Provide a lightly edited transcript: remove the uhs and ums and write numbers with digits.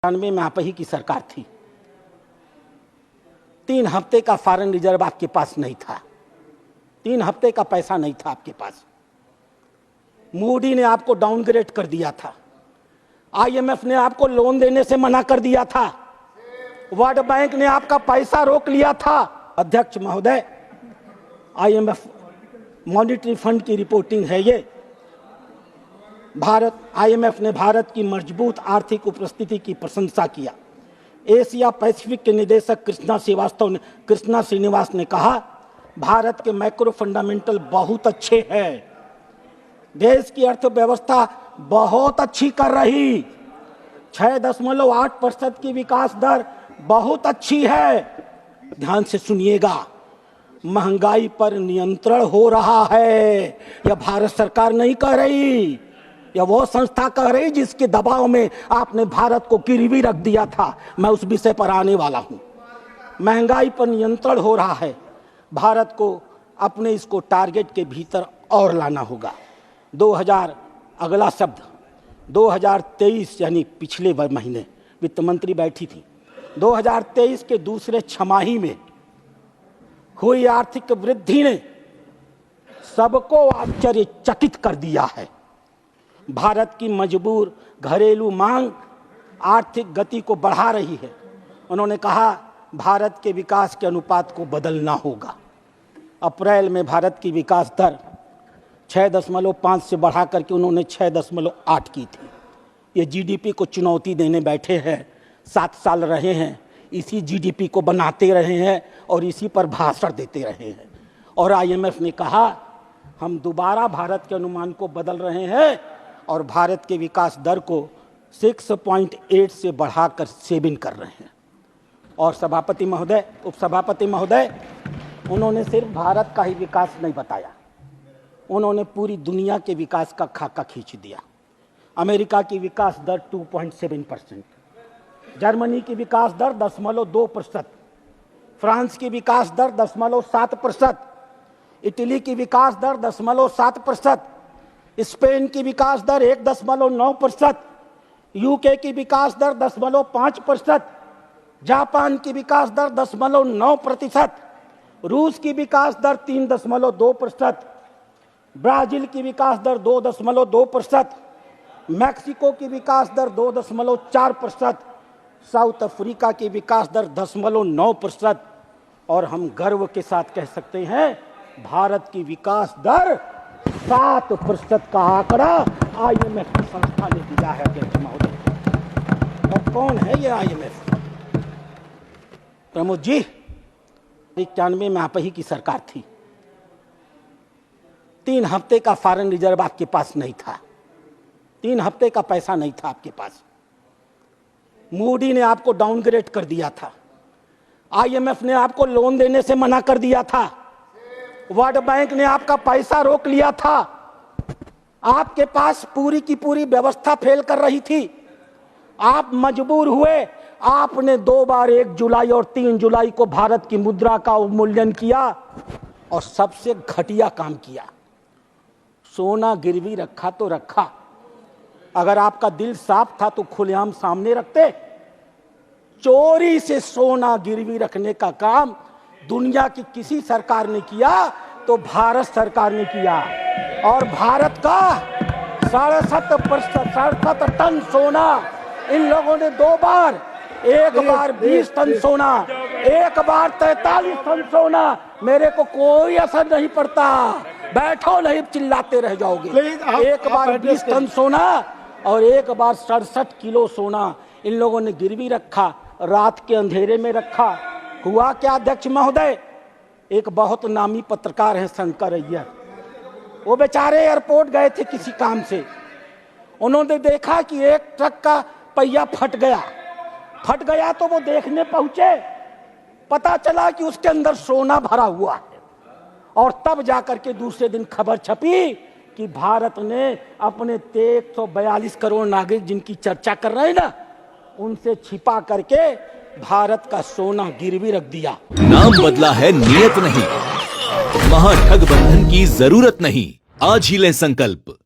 में आप ही की सरकार थी। 3 हफ्ते का फॉरेन रिजर्व आपके पास नहीं था। 3 हफ्ते का पैसा नहीं था आपके पास। मूडी ने आपको डाउनग्रेड कर दिया था। आईएमएफ ने आपको लोन देने से मना कर दिया था। वर्ल्ड बैंक ने आपका पैसा रोक लिया था। अध्यक्ष महोदय, आईएमएफ मॉनिटरी फंड की रिपोर्टिंग है ये। आईएमएफ ने भारत की मजबूत आर्थिक उपस्थिति की प्रशंसा किया। एशिया पैसिफिक के निदेशक कृष्णा श्रीनिवास ने कहा, भारत के मैक्रो फंडामेंटल बहुत अच्छे हैं। देश की अर्थव्यवस्था बहुत अच्छी कर रही। 6.8% की विकास दर बहुत अच्छी है। ध्यान से सुनिएगा, महंगाई पर नियंत्रण हो रहा है। यह भारत सरकार नहीं कह रही, यह वो संस्था कह रही जिसके दबाव में आपने भारत को गिरवी रख दिया था। मैं उस विषय पर आने वाला हूं। महंगाई पर नियंत्रण हो रहा है। भारत को अपने इसको टारगेट के भीतर और लाना होगा। 2023 यानी पिछले महीने वित्त मंत्री बैठी थी। 2023 के दूसरे छमाही में हुई आर्थिक वृद्धि ने सबको आश्चर्यचकित कर दिया है। भारत की मजबूर घरेलू मांग आर्थिक गति को बढ़ा रही है। उन्होंने कहा, भारत के विकास के अनुपात को बदलना होगा। अप्रैल में भारत की विकास दर 6.5 से बढ़ा करके उन्होंने 6.8 की थी। ये जीडीपी को चुनौती देने बैठे हैं। 7 साल रहे हैं, इसी जीडीपी को बनाते रहे हैं और इसी पर भाषण देते रहे हैं। और आईएमएफ ने कहा, हम दोबारा भारत के अनुमान को बदल रहे हैं और भारत के विकास दर को 6.8 से बढ़ाकर 7 कर रहे हैं। और सभापति महोदय, उपसभापति महोदय, उन्होंने सिर्फ भारत का ही विकास नहीं बताया, उन्होंने पूरी दुनिया के विकास का खाका खींच दिया। अमेरिका की विकास दर 2.7%, जर्मनी की विकास दर 0.2%, फ्रांस की विकास दर 0.7%, इटली की विकास दर 0.7%, स्पेन की विकास दर 1.9%, यूके की विकास दर 10.5%, जापान की विकास दर 10.9%, रूस की विकास दर 3.2%, ब्राजील की विकास दर 2.2%, मैक्सिको की विकास दर 2.4%, साउथ अफ्रीका की विकास दर 10.9%। और हम गर्व के साथ कह सकते हैं, भारत की विकास दर 7% का आंकड़ा आईएमएफ की संस्था ने दिया है। अध्यक्ष महोदय, और कौन है ये आईएमएफ? प्रमोद जी, 91 में आप ही की सरकार थी। 3 हफ्ते का फॉरेन रिजर्व आपके पास नहीं था। 3 हफ्ते का पैसा नहीं था आपके पास। मूडी ने आपको डाउनग्रेड कर दिया था। आईएमएफ ने आपको लोन देने से मना कर दिया था। वर्ल्ड बैंक ने आपका पैसा रोक लिया था। आपके पास पूरी की पूरी व्यवस्था फेल कर रही थी। आप मजबूर हुए। आपने 2 बार 1 जुलाई और 3 जुलाई को भारत की मुद्रा का अवमूल्यन किया और सबसे घटिया काम किया। सोना गिरवी रखा तो रखा, अगर आपका दिल साफ था तो खुलेआम सामने रखते। चोरी से सोना गिरवी रखने का काम दुनिया की किसी सरकार ने किया तो भारत सरकार ने किया। और भारत का 67 टन सोना इन लोगों ने 2 बार, एक बार 20 टन सोना, एक बार 43 टन सोना। मेरे को कोई असर नहीं पड़ता, बैठो नहीं चिल्लाते रह जाओगे। एक बार 20 टन सोना और एक बार 67 किलो सोना इन लोगों ने गिरवी रखा, रात के अंधेरे में रखा। हुआ क्या अध्यक्ष महोदय? एक बहुत नामी पत्रकार हैं शंकर अय्यर, वो बेचारे एयरपोर्ट गए थे किसी काम से। उन्होंने देखा कि एक ट्रक का पहिया फट गया तो वो देखने पहुंचे। पता चला कि उसके अंदर सोना भरा हुआ है। और तब जाकर के दूसरे दिन खबर छपी कि भारत ने अपने 142 करोड़ नागरिक जिनकी चर्चा कर रहे हैं ना, उनसे छिपा करके भारत का सोना गिरवी रख दिया। नाम बदला है, नियत नहीं। महाठग बंधन की जरूरत नहीं। आज ही लें संकल्प।